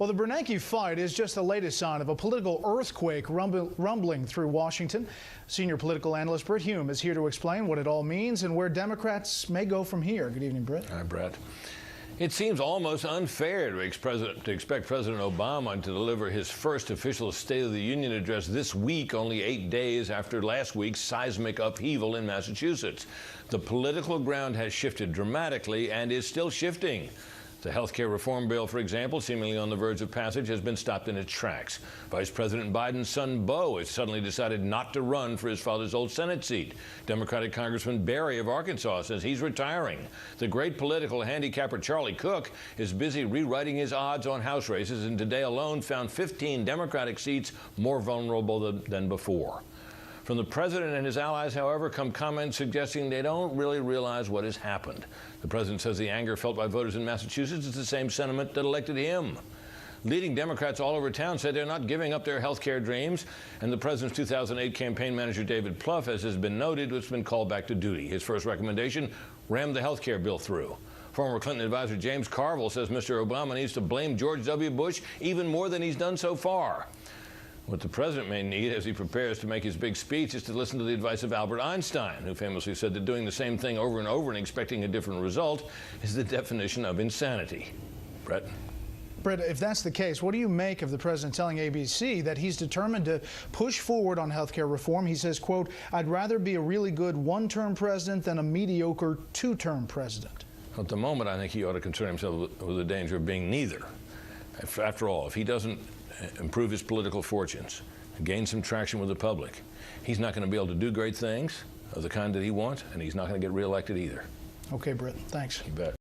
Well, the Bernanke fight is just the latest sign of a political earthquake rumbling through Washington. Senior political analyst Britt Hume is here to explain what it all means and where Democrats may go from here. Good evening, Britt. Hi, Brett. It seems almost unfair to expect President Obama to deliver his first official State of the Union address this week, only 8 days after last week's seismic upheaval in Massachusetts. The political ground has shifted dramatically and is still shifting. The health care reform bill, for example, seemingly on the verge of passage, has been stopped in its tracks. Vice President Biden's son, Beau, has suddenly decided not to run for his father's old Senate seat. Democratic Congressman Barry of Arkansas says he's retiring. The great political handicapper Charlie Cook is busy rewriting his odds on House races, and today alone found 15 Democratic seats more vulnerable than before. From the president and his allies, however, come comments suggesting they don't really realize what has happened. The president says the anger felt by voters in Massachusetts is the same sentiment that elected him. Leading Democrats all over town said they're not giving up their health care dreams, and the president's 2008 campaign manager David Plouffe, as has been noted, has been called back to duty. His first recommendation: ram the health care bill through. Former Clinton advisor James Carville says Mr. Obama needs to blame George W. Bush even more than he's done so far. What the president may need as he prepares to make his big speech is to listen to the advice of Albert Einstein, who famously said that doing the same thing over and over and expecting a different result is the definition of insanity. Brett? Britt, if that's the case, what do you make of the president telling ABC that he's determined to push forward on health care reform? He says, quote, "I'd rather be a really good one-term president than a mediocre two-term president." At the moment, I think he ought to concern himself with the danger of being neither. After all, if he doesn't improve his political fortunes, gain some traction with the public, he's not going to be able to do great things of the kind that he wants, and he's not going to get reelected either. Okay, Britt, thanks. You bet.